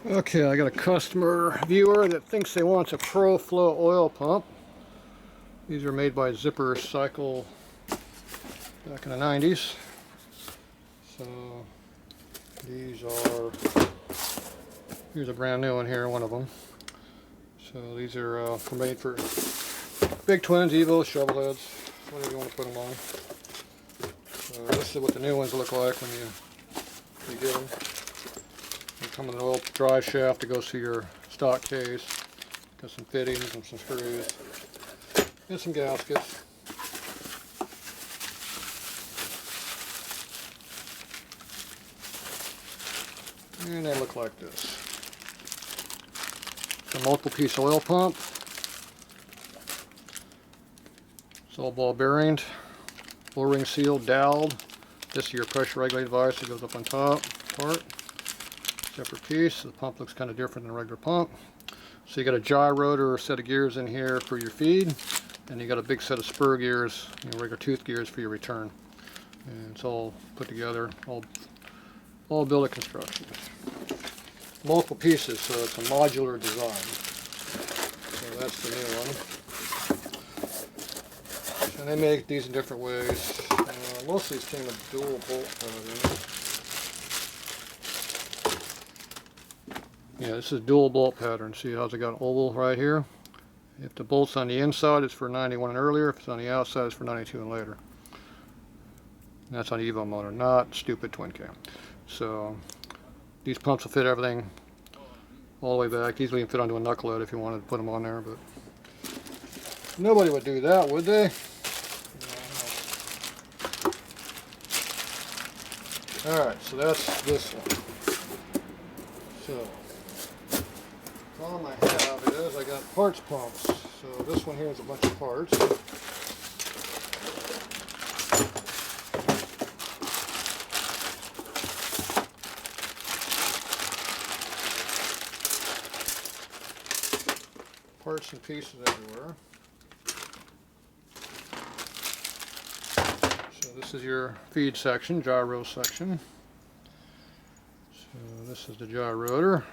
Okay, I got a customer viewer that thinks they want a Pro Flow oil pump. These are made by Zipper Cycle back in the 90s. So these are, here's a brand new one here, one of them. So these are made for big twins, Evo, shovelheads, whatever you want to put them on. So this is what the new ones look like when you get them. They come with an oil drive shaft that goes through your stock case. Got some fittings and some screws and some gaskets. And they look like this. It's a multiple piece oil pump. It's all ball bearinged, O-ring sealed, doweled. This is your pressure regulated device that goes up on top part. Separate piece. The pump looks kind of different than a regular pump. So you got a gyro or set of gears in here for your feed, and you got a big set of spur gears, regular tooth gears for your return. And it's all put together, all billet construction. Multiple pieces, so it's a modular design. So that's the new one. And they make these in different ways. Most of these came with dual bolt pattern. Yeah, this is dual bolt pattern. See how I got an oval right here? If the bolt's on the inside, it's for 91 and earlier. If it's on the outside, it's for 92 and later. And that's on the Evo motor, not stupid twin cam. So these pumps will fit everything all the way back. These will even fit onto a knucklehead if you wanted to put them on there, but nobody would do that, would they? Alright, so that's this one. So the problem I have is I got parts pumps. So this one here is a bunch of parts. Parts and pieces everywhere. So this is your feed section, gyro section. So this is the gyrotor.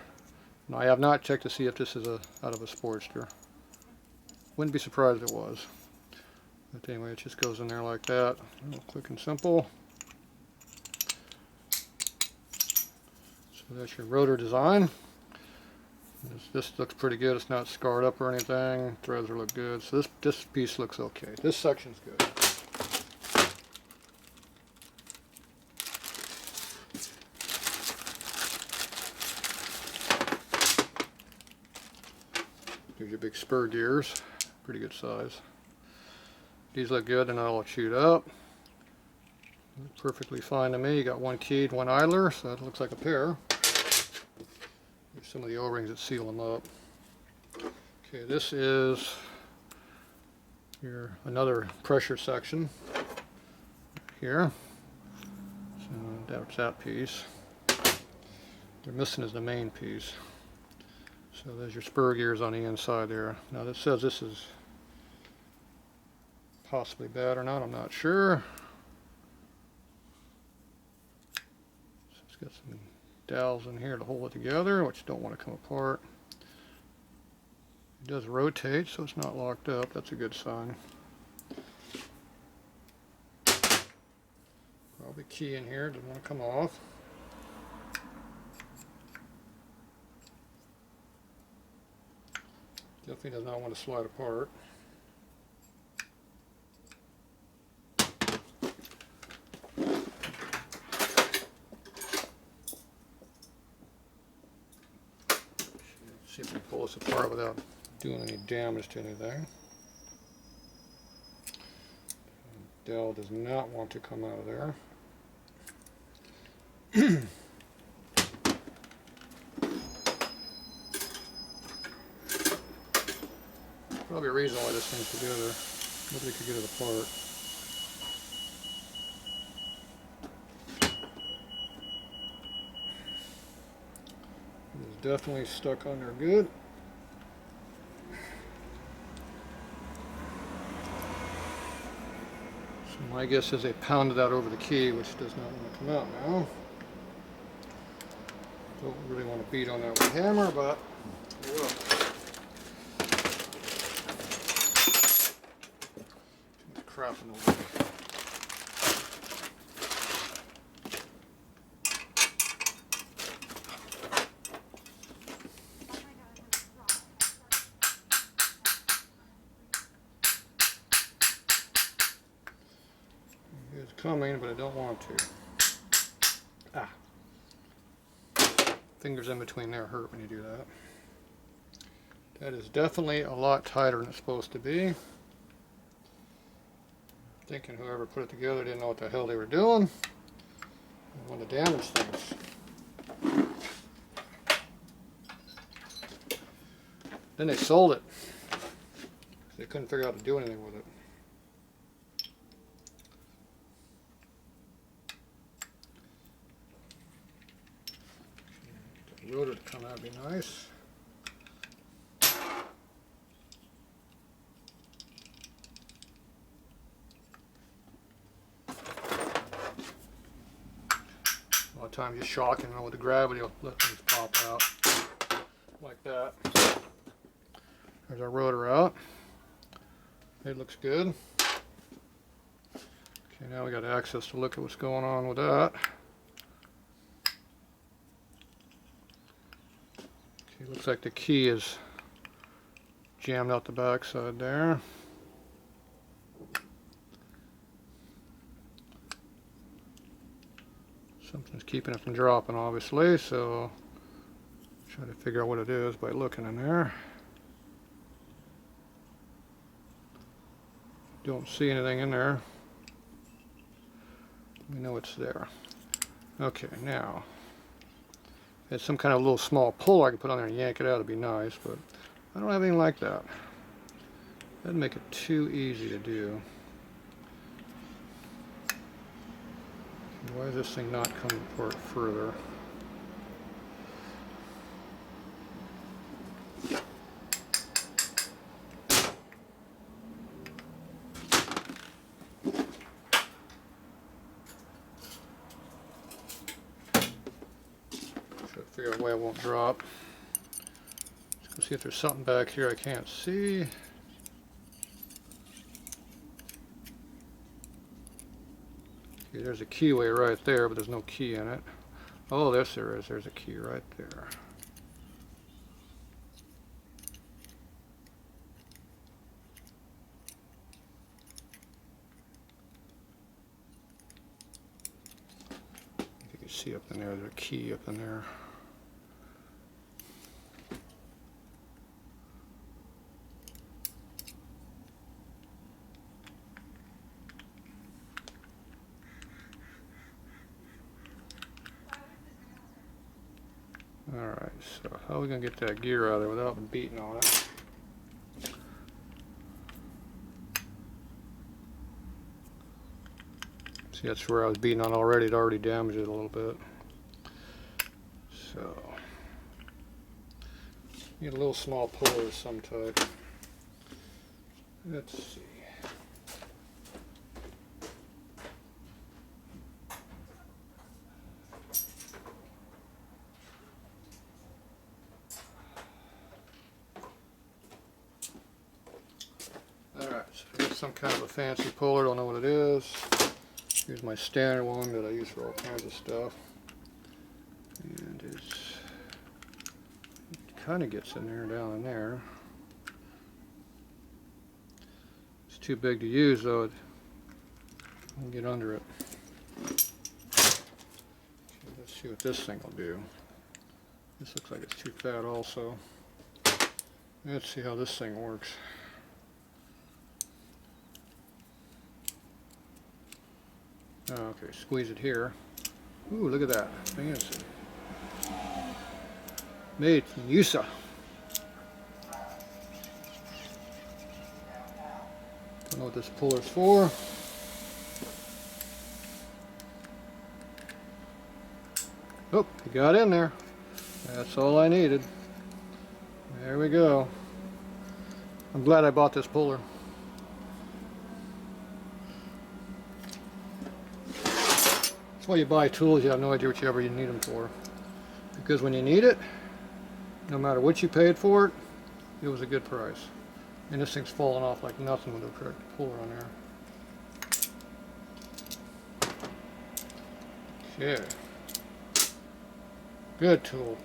Now I have not checked to see if this is out of a Sportster. Wouldn't be surprised if it was. But anyway, it just goes in there like that. Real quick and simple. So that's your rotor design. This looks pretty good. It's not scarred up or anything. Threads look good. So this piece looks okay. This section's good. Here's your big spur gears. Pretty good size. These look good and all chewed up. Perfectly fine to me. You got one keyed, one idler, so that looks like a pair. Here's some of the O-rings that seal them up. Okay, this is your another pressure section here. So that's that piece. They're missing is the main piece. So there's your spur gears on the inside there. Now this says this is possibly bad or not, I'm not sure. So it's got some dowels in here to hold it together, which don't want to come apart. It does rotate, so it's not locked up. That's a good sign. Probably key in here, doesn't want to come off. Definitely does not want to slide apart. See if we can pull this apart without doing any damage to anything. Dowel does not want to come out of there. Probably a reason why this thing's together. Nobody could get it apart. It is definitely stuck on there good. So my guess is they pounded that over the key, which does not want to come out now. Don't really want to beat on that with a hammer, but I will. Too much crap in the way. It's coming, but I don't want to. Ah. Fingers in between there hurt when you do that. That is definitely a lot tighter than it's supposed to be. Thinking whoever put it together didn't know what the hell they were doing. They wanted to damage things. Then they sold it. They couldn't figure out how to do anything with it. Get the rotor to come out, would be nice. A lot of times you're shocking, with the gravity, will let things pop out like that. There's our rotor out. It looks good. Okay, now we got access to look at what's going on with that. Okay, looks like the key is jammed out the backside there. Something's keeping it from dropping, obviously, so try to figure out what it is by looking in there. Don't see anything in there. We know it's there. Okay, now, if it's some kind of little small puller I can put on there and yank it out, it'd be nice, but I don't have anything like that. That'd make it too easy to do. Why is this thing not coming apart further? Try to figure out why it won't drop. Let's go see if there's something back here I can't see. Okay, there's a keyway right there, but there's no key in it. Oh, yes there is. There's a key right there. You can see up in there, there's a key up in there. Alright, so how are we going to get that gear out of there without beating on it? See, that's where I was beating on already. It already damaged it a little bit. So, need a little small puller of some type. Let's see. Alright, so I got some kind of a fancy puller, don't know what it is. Here's my standard one that I use for all kinds of stuff. And it kind of gets in there, down in there. It's too big to use though, I'll get under it. Okay, let's see what this thing will do. This looks like it's too fat also. Let's see how this thing works. Okay, squeeze it here. Ooh, look at that. Fancy. Made in USA. Don't know what this puller's for. Oh, it got in there. That's all I needed. There we go. I'm glad I bought this puller. That's why you buy tools, you have no idea what you need them for. because when you need it, no matter what you paid for it, it was a good price. And this thing's falling off like nothing with the puller on there. Okay. Good tool.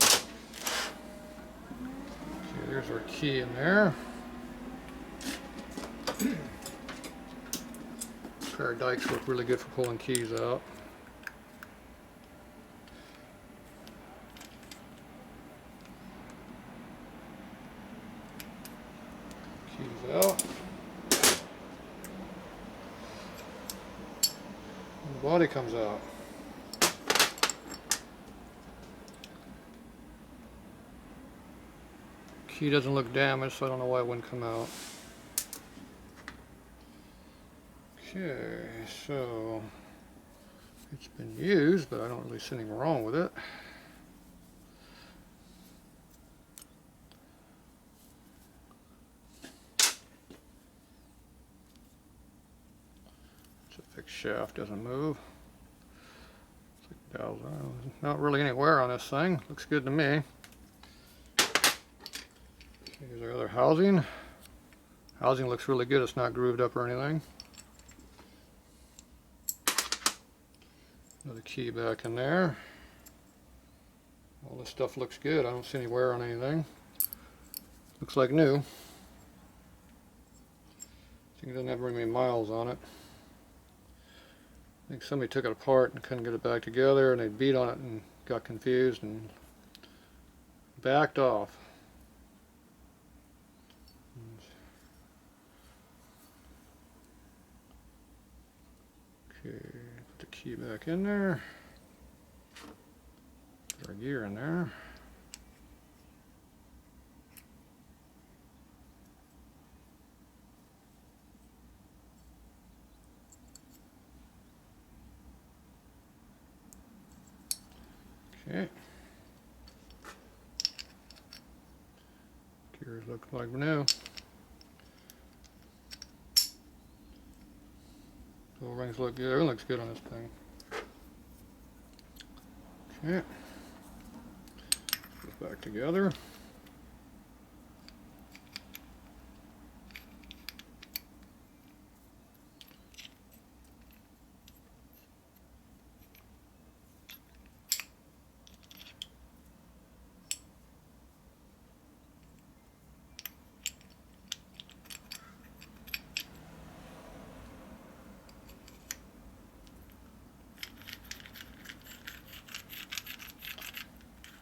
Okay, there's our key in there. This pair of dikes work really good for pulling keys out. Keys out. And the body comes out. Key doesn't look damaged, so I don't know why it wouldn't come out. Okay, so it's been used, but I don't really see anything wrong with it. It's a fixed shaft, doesn't move. It's like not really any wear on this thing. Looks good to me. Here's our other housing. Housing looks really good. It's not grooved up or anything. Another key back in there. All this stuff looks good. I don't see any wear on anything. Looks like new. I think it doesn't have very many miles on it. I think somebody took it apart and couldn't get it back together, and they beat on it and got confused and backed off. Okay, put the key back in there. Put our gear in there. Okay. Gears look like new. All rings look good. Everything looks good on this thing. Okay. Put it back together.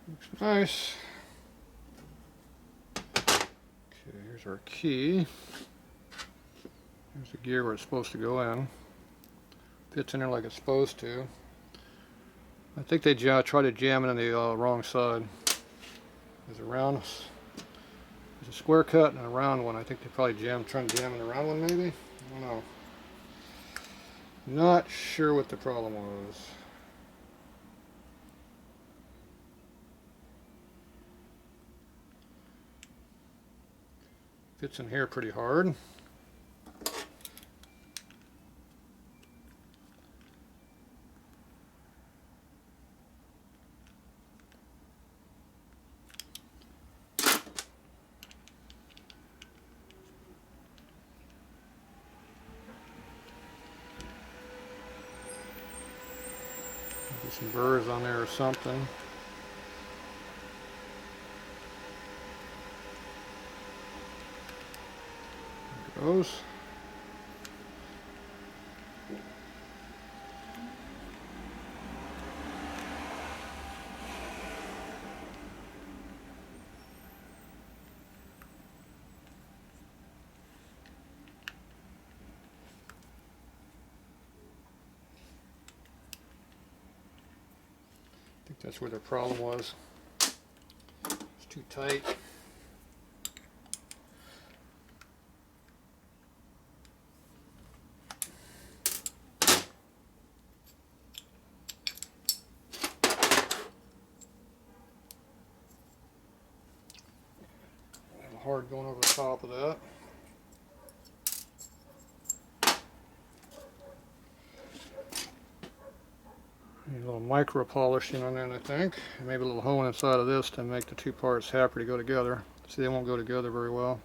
Looks nice. Okay, here's our key. Here's the gear where it's supposed to go in. Fits in there like it's supposed to. I think they tried to jam it on the wrong side. There's a square cut and a round one. I think they probably trying to jam in the round one maybe? I don't know. Not sure what the problem was. Fits in here pretty hard. Maybe some burrs on there or something. Goes. I think that's where the problem was. It's too tight. Hard going over the top of that. little micro polishing on that, I think, and maybe a little hone inside of this to make the two parts happier to go together. See, they won't go together very well.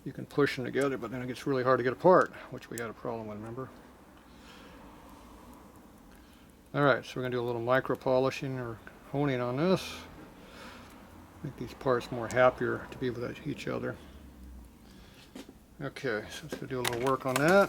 You can push them together, but then it gets really hard to get apart, which we had a problem with, remember? Alright, so we're going to do a little micro polishing or honing on this. Make these parts more happier to be with each other. Okay, so let's go do a little work on that.